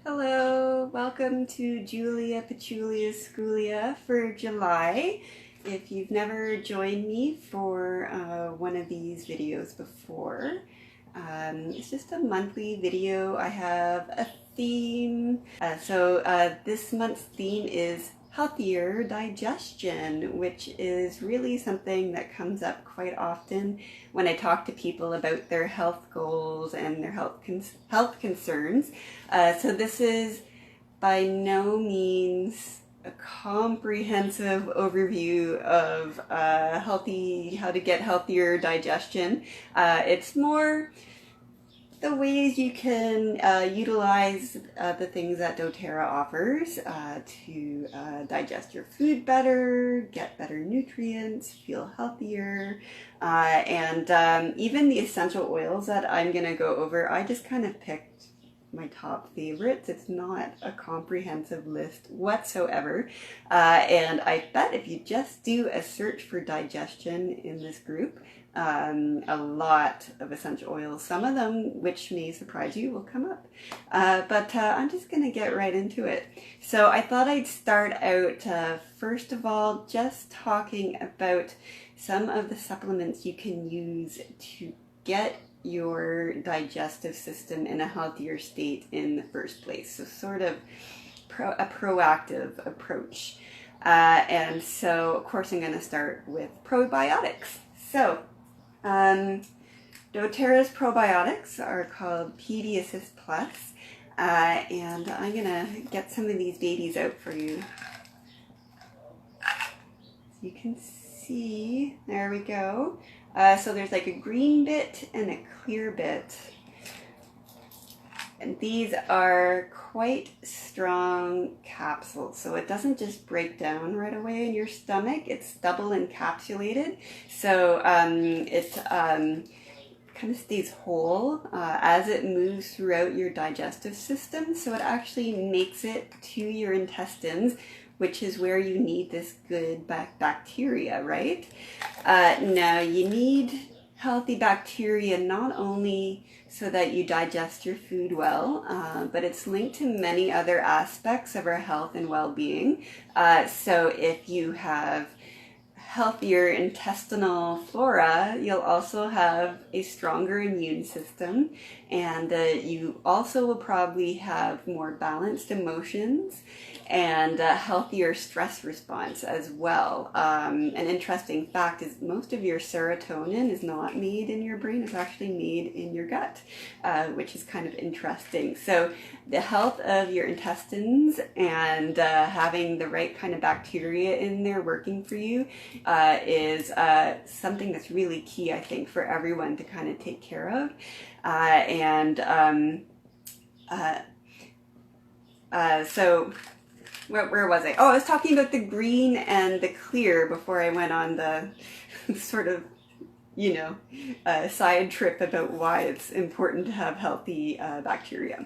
Hello, welcome to Julia Patchouli Schoolia for July. If you've never joined me for one of these videos before, it's just a monthly video. I have a theme. This month's theme is healthier digestion, which is really something that comes up quite often when I talk to people about their health goals and their health concerns. So this is by no means a comprehensive overview of how to get healthier digestion. It's more the ways you can utilize the things that doTERRA offers to digest your food better, get better nutrients, feel healthier, and even the essential oils that I'm going to go over. I just kind of picked my top favorites. It's not a comprehensive list whatsoever, and I bet if you just do a search for digestion in this group, a lot of essential oils, some of them which may surprise you, will come up. But I'm just going to get right into it. So I thought I'd start out first of all just talking about some of the supplements you can use to get your digestive system in a healthier state in the first place. So sort of a proactive approach. And so of course I'm going to start with probiotics. So doTERRA's probiotics are called PD Assist Plus, and I'm gonna get some of these babies out for you. So you can see, there we go. So there's like a green bit and a clear bit, and these are quite strong capsules, so it doesn't just break down right away in your stomach. It's double encapsulated, so it kind of stays whole as it moves throughout your digestive system, so it actually makes it to your intestines, which is where you need this good bacteria, right? Now you need healthy bacteria not only so that you digest your food well, but it's linked to many other aspects of our health and well-being. So if you have healthier intestinal flora, you'll also have a stronger immune system, and you also will probably have more balanced emotions and a healthier stress response as well. An interesting fact is most of your serotonin is not made in your brain, it's actually made in your gut, which is kind of interesting. So the health of your intestines and having the right kind of bacteria in there working for you is something that's really key, I think, for everyone to kind of take care of. So where was I? Oh, I was talking about the green and the clear before I went on the sort of, side trip about why it's important to have healthy bacteria.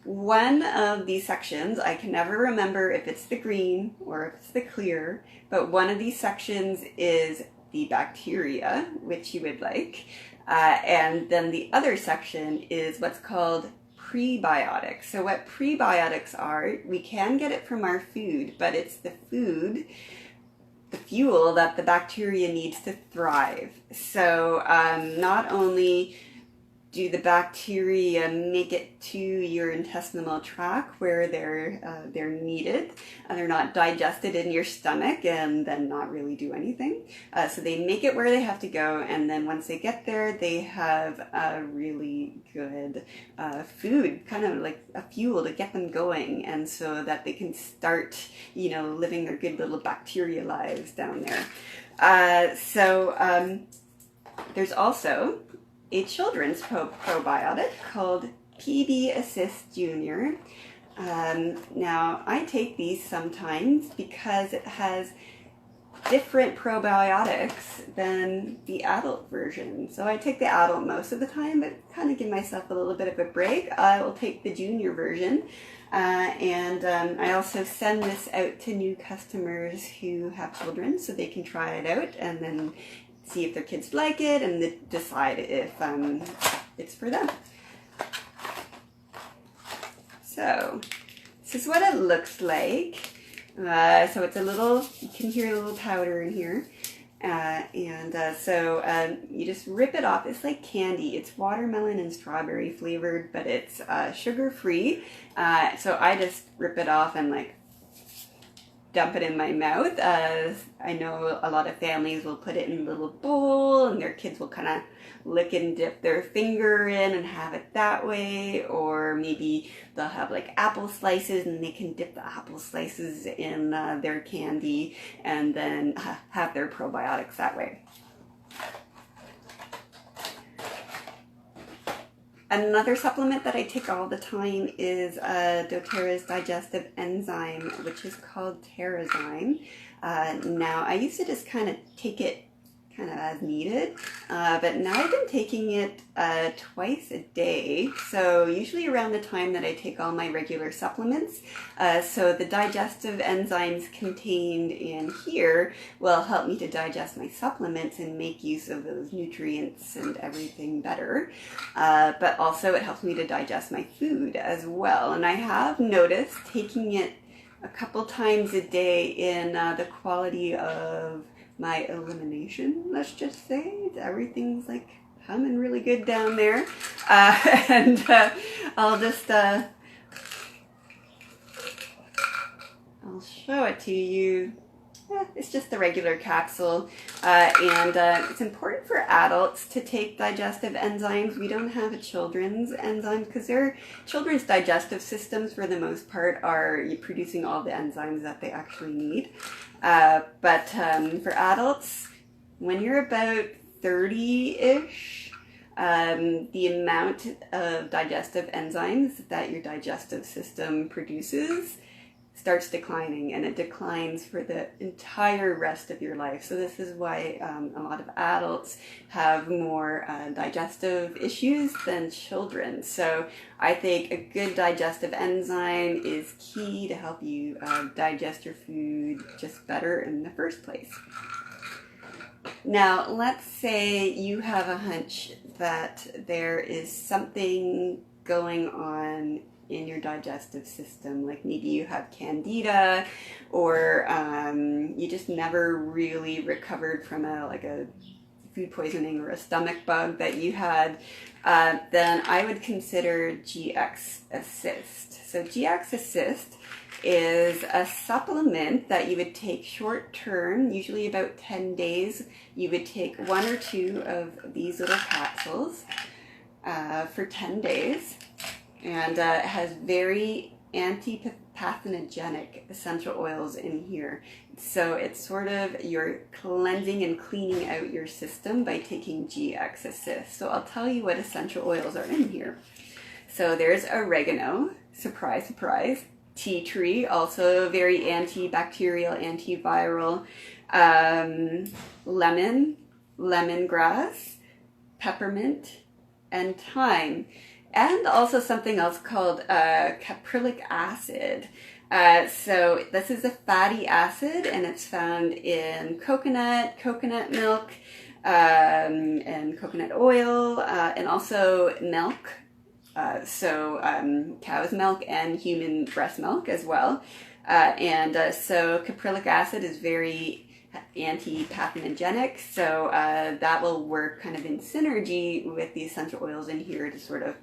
One of these sections, I can never remember if it's the green or if it's the clear, but one of these sections is the bacteria, which you would like. And then the other section is what's called prebiotics. So what prebiotics are, we can get it from our food, but it's the food, the fuel that the bacteria needs to thrive. So not only do the bacteria make it to your intestinal tract where they're needed, and they're not digested in your stomach and then not really do anything. So they make it where they have to go, and then once they get there, they have a really good food, kind of like a fuel to get them going, and so that they can start, living their good little bacteria lives down there. There's also a children's probiotic called PD Assist Junior. Now, I take these sometimes because it has different probiotics than the adult version. So I take the adult most of the time, but kind of give myself a little bit of a break. I will take the junior version. I also send this out to new customers who have children so they can try it out and then see if their kids like it and decide if it's for them. So this is what it looks like. So it's a little, you can hear a little powder in here. So you just rip it off. It's like candy. It's watermelon and strawberry flavored, but it's sugar free. So I just rip it off and like dump it in my mouth. I know a lot of families will put it in a little bowl and their kids will kind of lick and dip their finger in and have it that way, or maybe they'll have like apple slices and they can dip the apple slices in their candy and then have their probiotics that way. Another supplement that I take all the time is doTERRA's digestive enzyme, which is called TerraZyme. Now, I used to just kind of take it kind of as needed, but now I've been taking it twice a day, so usually around the time that I take all my regular supplements. So the digestive enzymes contained in here will help me to digest my supplements and make use of those nutrients and everything better, but also it helps me to digest my food as well. And I have noticed taking it a couple times a day in the quality of my elimination, let's just say. Everything's like humming really good down there. I'll just, I'll show it to you. It's just the regular capsule. It's important for adults to take digestive enzymes. We don't have a children's enzymes because their children's digestive systems, for the most part, are producing all the enzymes that they actually need. But for adults, when you're about 30-ish, the amount of digestive enzymes that your digestive system produces starts declining, and it declines for the entire rest of your life. So this is why a lot of adults have more digestive issues than children. So I think a good digestive enzyme is key to help you digest your food just better in the first place. Now, let's say you have a hunch that there is something going on in your digestive system, like maybe you have candida, or you just never really recovered from a food poisoning or a stomach bug that you had, then I would consider GX Assist. So GX Assist is a supplement that you would take short term, usually about 10 days. You would take 1 or 2 of these little capsules for 10 days. And it has very anti-pathogenic essential oils in here. So it's sort of you're cleansing and cleaning out your system by taking GX Assist. So I'll tell you what essential oils are in here. So there's oregano, surprise, surprise. Tea tree, also very antibacterial, antiviral. Lemon, lemongrass, peppermint, and thyme. And also something else called caprylic acid. So this is a fatty acid, and it's found in coconut milk, and coconut oil, and also milk. Cow's milk and human breast milk as well. So caprylic acid is very anti-pathogenic, so that will work kind of in synergy with the essential oils in here to sort of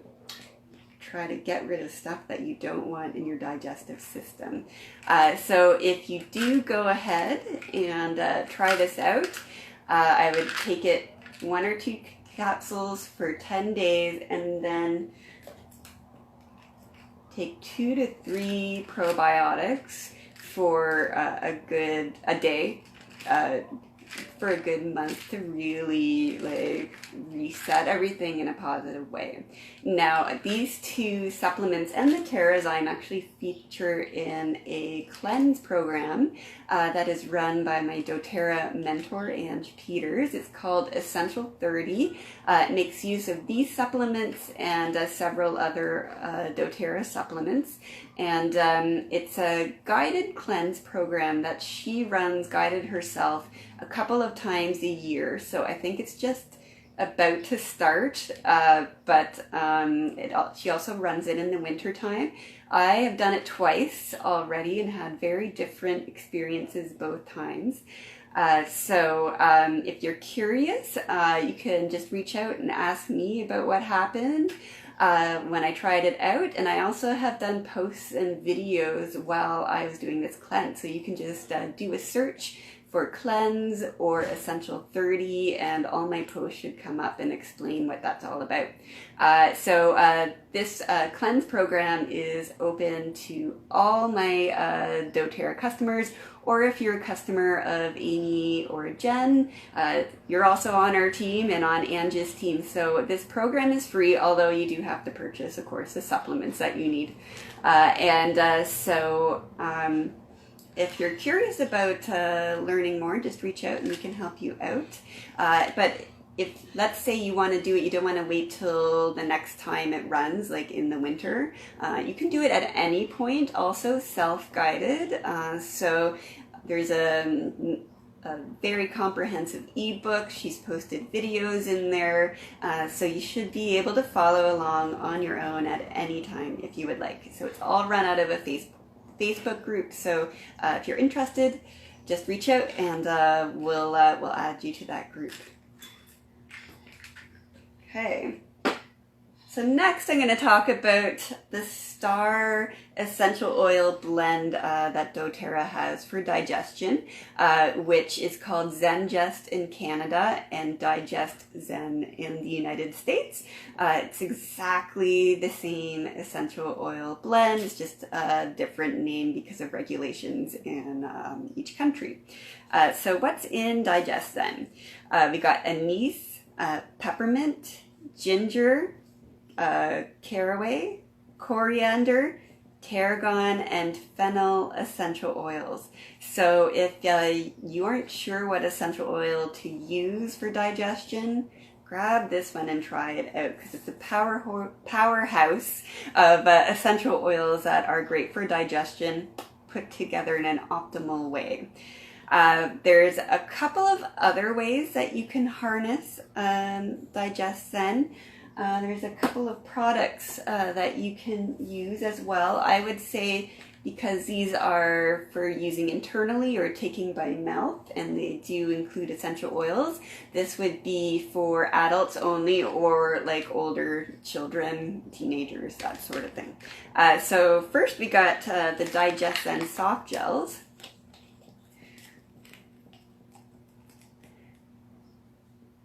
try to get rid of stuff that you don't want in your digestive system. So if you do go ahead and try this out, I would take it 1 or 2 capsules for 10 days and then take 2 to 3 probiotics for a day, for a good month to really reset everything in a positive way. Now, these 2 supplements and the TerraZyme actually feature in a cleanse program that is run by my doTERRA mentor, Ange Peters. It's called Essential 30. It makes use of these supplements and several other doTERRA supplements. And it's a guided cleanse program that she runs guided herself a couple of times a year. So I think it's just about to start, but she also runs it in the winter time. I have done it twice already and had very different experiences both times. So if you're curious, you can just reach out and ask me about what happened when I tried it out. And I also have done posts and videos while I was doing this cleanse. So you can just do a search for cleanse or essential 30 and all my posts should come up and explain what that's all about. So this cleanse program is open to all my doTERRA customers, or if you're a customer of Amy or Jen, you're also on our team and on Angie's team. So this program is free, although you do have to purchase, of course, the supplements that you need. If you're curious about learning more, just reach out and we can help you out. But if, let's say you want to do it, you don't want to wait till the next time it runs, like in the winter, you can do it at any point, also self-guided. So there's a very comprehensive ebook. She's posted videos in there. So you should be able to follow along on your own at any time if you would like. So it's all run out of a Facebook group. So if you're interested, just reach out and we'll add you to that group. Okay. So next I'm going to talk about the Star Essential Oil blend that doTERRA has for digestion, which is called ZenGest in Canada and DigestZen in the United States. It's exactly the same essential oil blend, it's just a different name because of regulations in each country. So what's in DigestZen? We got anise, peppermint, ginger, caraway, coriander, tarragon, and fennel essential oils. So if you aren't sure what essential oil to use for digestion, grab this one and try it out because it's a powerhouse of essential oils that are great for digestion put together in an optimal way. There's a couple of other ways that you can harness DigestZen. There's a couple of products that you can use as well. I would say because these are for using internally or taking by mouth and they do include essential oils, this would be for adults only or like older children, teenagers, that sort of thing. So first we got the DigestZen Softgels.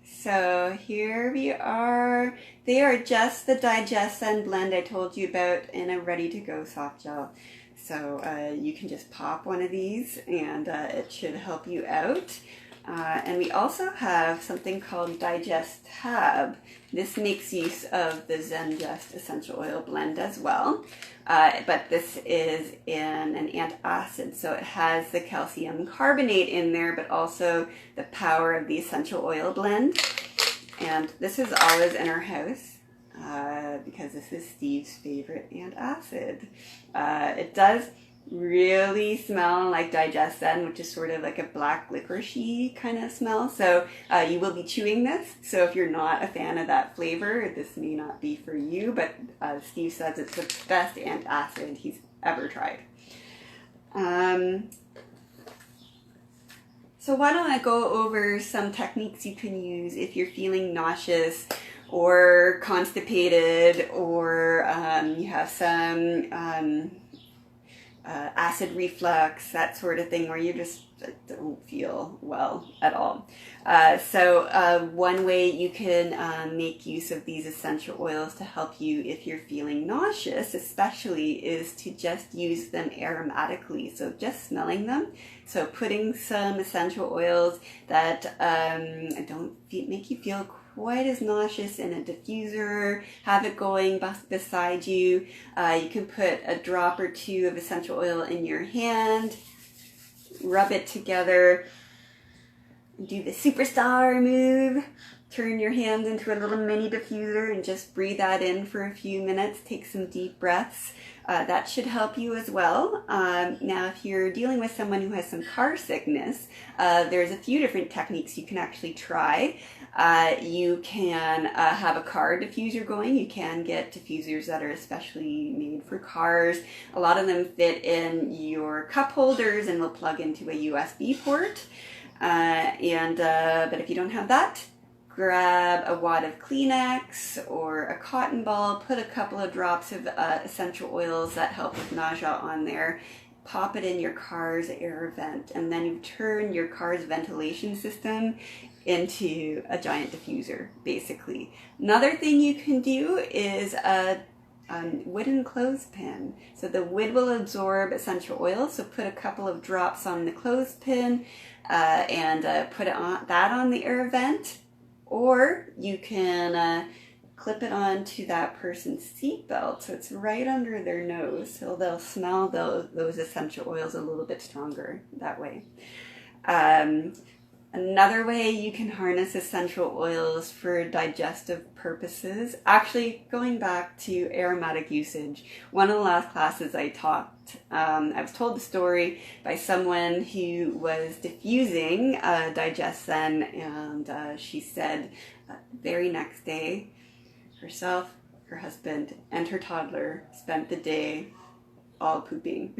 So here we are. They are just the DigestZen blend I told you about in a ready-to-go soft gel. So you can just pop one of these and it should help you out. And we also have something called DigestTab. This makes use of the ZenGest essential oil blend as well. But this is in an antacid, so it has the calcium carbonate in there, but also the power of the essential oil blend. And this is always in our house because this is Steve's favorite antacid. It does really smell like DigestZen, which is sort of like a black licorice-y kind of smell. So you will be chewing this. So if you're not a fan of that flavor, this may not be for you, but Steve says it's the best antacid he's ever tried. So why don't I go over some techniques you can use if you're feeling nauseous or constipated or you have some acid reflux, that sort of thing, where you just don't feel well at all. So one way you can make use of these essential oils to help you if you're feeling nauseous especially is to just use them aromatically, so just smelling them. So putting some essential oils that don't make you feel quite as nauseous in a diffuser, have it going beside you. You can put a drop or two of essential oil in your hand, rub it together, do the superstar move, turn your hands into a little mini diffuser and just breathe that in for a few minutes. Take some deep breaths. That should help you as well. Now, if you're dealing with someone who has some car sickness, there's a few different techniques you can actually try. You can have a car diffuser going. You can get diffusers that are especially made for cars. A lot of them fit in your cup holders and will plug into a USB port. But if you don't have that, grab a wad of Kleenex or a cotton ball, put a couple of drops of essential oils that help with nausea on there, pop it in your car's air vent, and then you turn your car's ventilation system into a giant diffuser, basically. Another thing you can do is a wooden clothespin. So the wood will absorb essential oil, so put a couple of drops on the clothespin and put that on the air vent. Or you can clip it onto that person's seatbelt, so it's right under their nose, so they'll smell those essential oils a little bit stronger that way. Another way you can harness essential oils for digestive purposes, actually going back to aromatic usage, one of the last classes I taught, I was told the story by someone who was diffusing DigestZen, and she said the very next day, herself, her husband, and her toddler spent the day all pooping.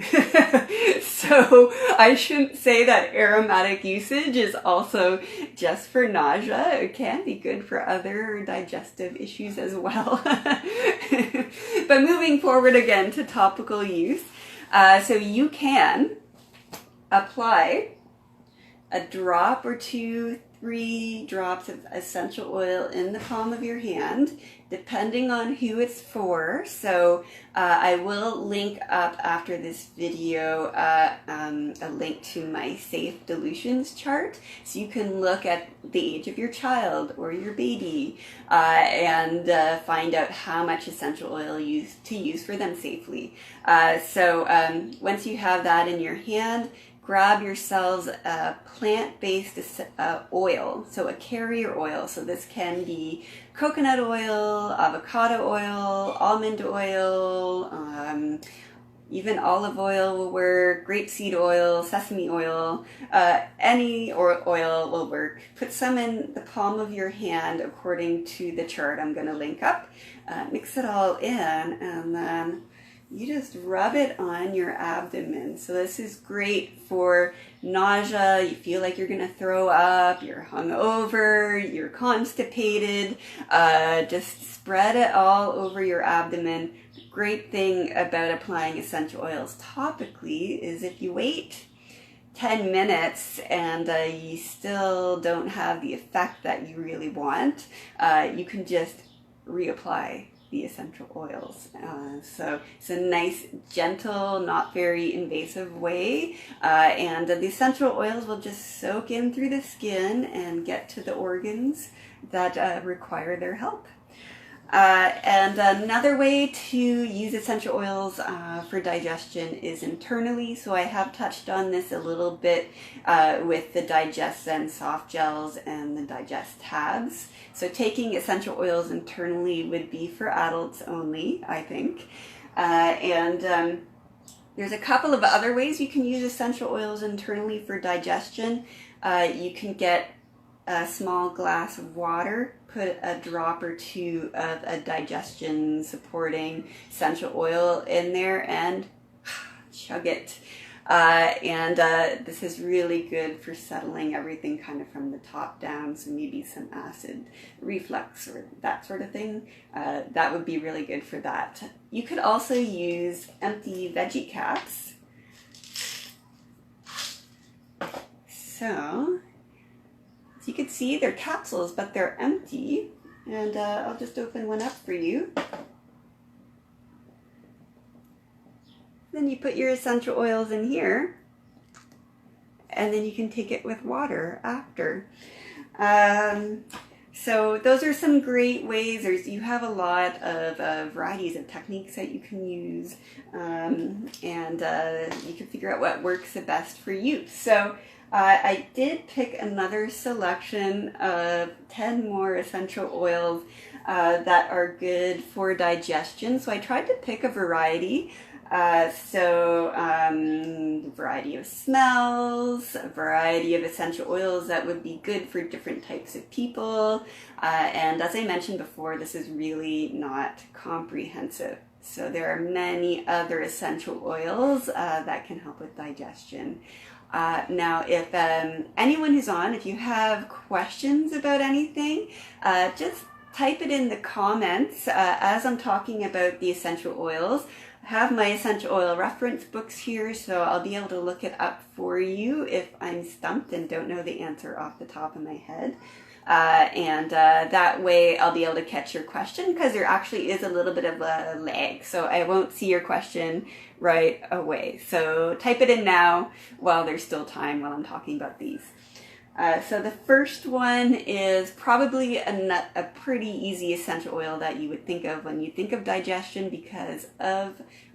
So I shouldn't say that aromatic usage is also just for nausea. It can be good for other digestive issues as well. But moving forward again to topical use, so you can apply a drop or 2, 3 drops of essential oil in the palm of your hand, depending on who it's for. So I will link up after this video a link to my safe dilutions chart, so you can look at the age of your child or your baby and find out how much essential oil to use for them safely. Once you have that in your hand, grab yourselves a plant-based oil, so a carrier oil. So this can be coconut oil, avocado oil, almond oil, even olive oil will work, grapeseed oil, sesame oil, any oil will work. Put some in the palm of your hand according to the chart I'm going to link up. Mix it all in, and then you just rub it on your abdomen. So this is great for nausea. You feel like you're gonna throw up, you're hungover, you're constipated. Just spread it all over your abdomen. Great thing about applying essential oils topically is if you wait 10 minutes and you still don't have the effect that you really want, you can just reapply the essential oils. So it's a nice, gentle, not very invasive way, and the essential oils will just soak in through the skin and get to the organs that require their help. And another way to use essential oils for digestion is internally. So I have touched on this a little bit with the DigestZen Softgels and the DigestTabs. So taking essential oils internally would be for adults only, I think. There's a couple of other ways you can use essential oils internally for digestion. You can get a small glass of water, put a drop or 2 of a digestion supporting essential oil in there and chug it. This is really good for settling everything kind of from the top down, so maybe some acid reflux or that sort of thing. That would be really good for that. You could also use empty Veggie Caps. So, as you can see, they're capsules, but they're empty. And I'll just open one up for you. Then you put your essential oils in here, and then you can take it with water after. So those are some great ways. You have a lot of varieties of techniques that you can use, and you can figure out what works the best for you. So I did pick another selection of 10 more essential oils that are good for digestion. So I tried to pick a variety. Variety of smells, a variety of essential oils that would be good for different types of people. And as I mentioned before, this is really not comprehensive. So there are many other essential oils that can help with digestion. Now, if anyone who's on, if you have questions about anything, just type it in the comments as I'm talking about the essential oils. I have my essential oil reference books here, so I'll be able to look it up for you if I'm stumped and don't know the answer off the top of my head. That way I'll be able to catch your question, because there actually is a little bit of a lag, so I won't see your question right away. So type it in now while there's still time while I'm talking about these. So the first one is probably a pretty easy essential oil that you would think of when you think of digestion, because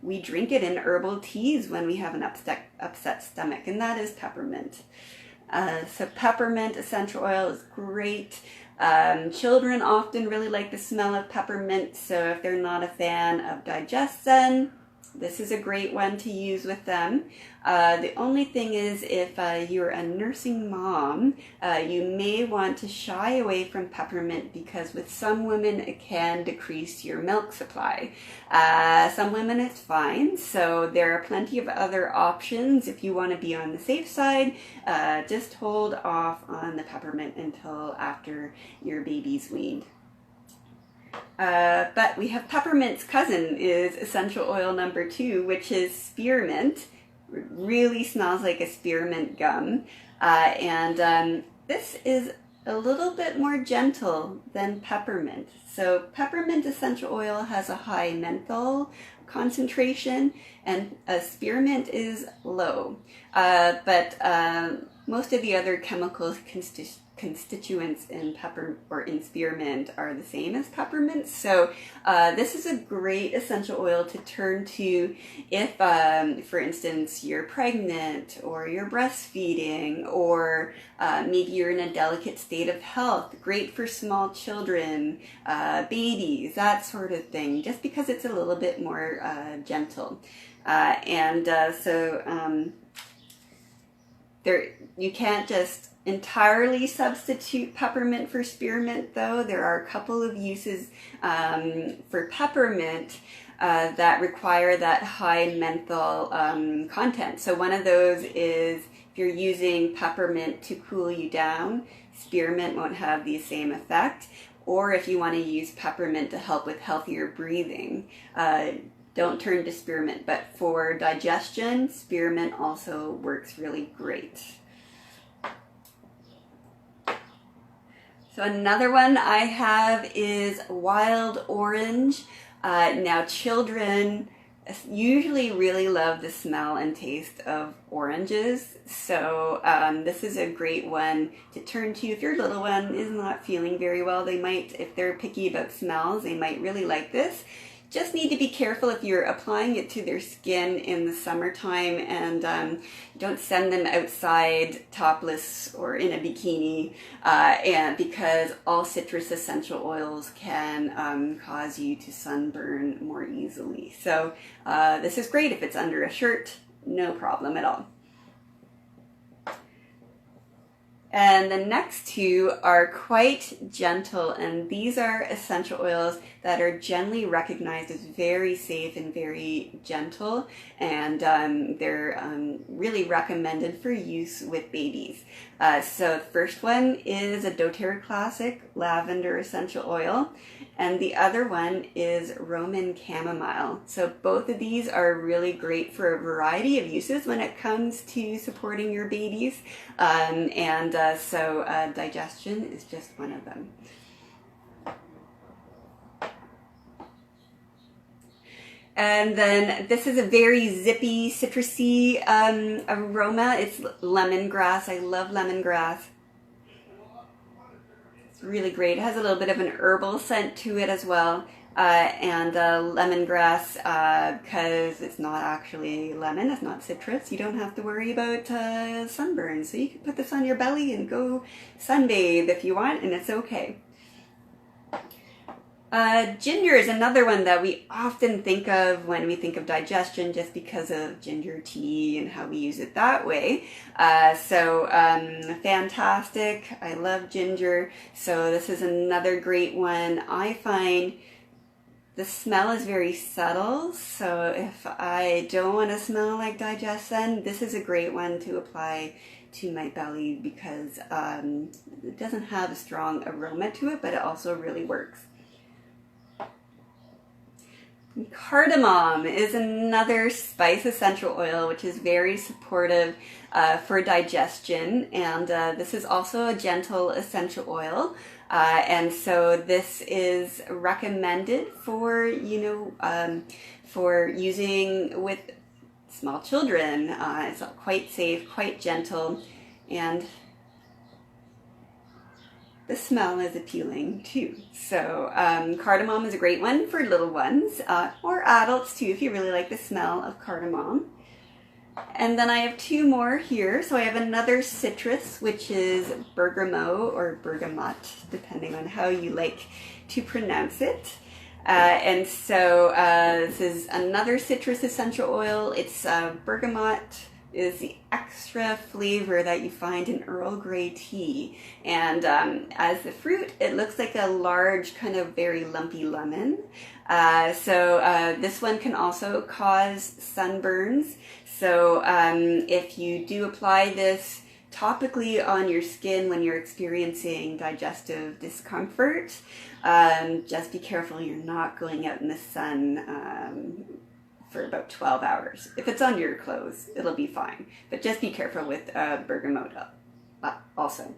we drink it in herbal teas when we have an upset stomach, and that is peppermint. So peppermint essential oil is great. Children often really like the smell of peppermint, so if they're not a fan of DigestZen, this is a great one to use with them. The only thing is, if you're a nursing mom, you may want to shy away from peppermint, because with some women it can decrease your milk supply. Some women it's fine, so there are plenty of other options. If you want to be on the safe side, just hold off on the peppermint until after your baby's weaned. But we have peppermint's cousin is essential oil number 2, which is spearmint. It really smells like a spearmint gum. This is a little bit more gentle than peppermint. So peppermint essential oil has a high menthol concentration, and spearmint is low. Most of the other chemical constituents in in spearmint are the same as peppermint. So this is a great essential oil to turn to if, for instance, you're pregnant or you're breastfeeding, or maybe you're in a delicate state of health. Great for small children, babies, that sort of thing, just because it's a little bit more gentle. You can't just entirely substitute peppermint for spearmint, though. There are a couple of uses for peppermint that require that high menthol content. So one of those is if you're using peppermint to cool you down, spearmint won't have the same effect. Or if you want to use peppermint to help with healthier breathing, don't turn to spearmint. But for digestion, spearmint also works really great. So another one I have is wild orange. Now children usually really love the smell and taste of oranges, so this is a great one to turn to if your little one is not feeling very well. They might, if they're picky about smells, they might really like this. Just need to be careful if you're applying it to their skin in the summertime, and don't send them outside topless or in a bikini, and because all citrus essential oils can cause you to sunburn more easily. So this is great if it's under a shirt, no problem at all. And the next two are quite gentle, and these are essential oils that are generally recognized as very safe and very gentle, and they're really recommended for use with babies. So the first one is a doTERRA classic lavender essential oil, and the other one is Roman chamomile. So both of these are really great for a variety of uses when it comes to supporting your babies, so digestion is just one of them. And then this is a very zippy, citrusy aroma. It's lemongrass. I love lemongrass. It's really great. It has a little bit of an herbal scent to it as well. and lemongrass, because it's not actually lemon, it's not citrus. You don't have to worry about sunburn. So you can put this on your belly and go sunbathe if you want, and it's okay. Ginger is another one that we often think of when we think of digestion, just because of ginger tea and how we use it that way. Fantastic. I love ginger. So this is another great one. I find the smell is very subtle, so if I don't want to smell like DigestZen, this is a great one to apply to my belly, because it doesn't have a strong aroma to it, but it also really works. Cardamom is another spice essential oil, which is very supportive for digestion, and this is also a gentle essential oil, and so this is recommended for, for using with small children. It's quite safe, quite gentle, and the smell is appealing too. So cardamom is a great one for little ones, or adults too, if you really like the smell of cardamom. And then I have two more here. So I have another citrus, which is bergamot or bergamot, depending on how you like to pronounce it. And so this is another citrus essential oil. It's bergamot is the extra flavor that you find in Earl Grey tea. And as the fruit, it looks like a large, kind of very lumpy lemon. This one can also cause sunburns. So if you do apply this topically on your skin when you're experiencing digestive discomfort, just be careful you're not going out in the sun for about 12 hours. If it's under your clothes, it'll be fine. But just be careful with bergamot also.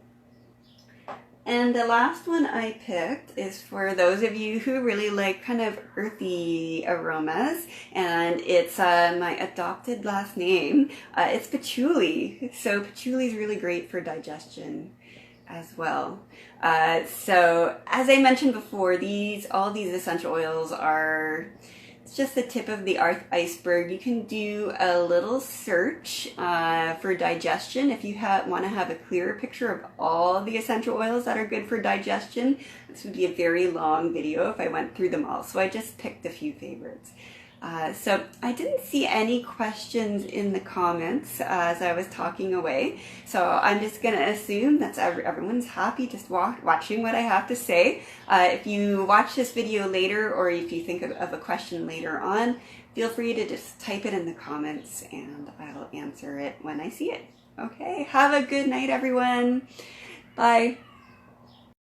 And the last one I picked is for those of you who really like kind of earthy aromas, and it's my adopted last name. It's patchouli. So patchouli is really great for digestion as well. So as I mentioned before, all these essential oils are just the tip of the iceberg. You can do a little search for digestion if you want to have a clearer picture of all the essential oils that are good for digestion. This would be a very long video if I went through them all, so I just picked a few favorites. So I didn't see any questions in the comments as I was talking away, so I'm just going to assume that everyone's happy just watching what I have to say. If you watch this video later, or if you think of a question later on, feel free to just type it in the comments and I'll answer it when I see it. Okay, have a good night everyone. Bye.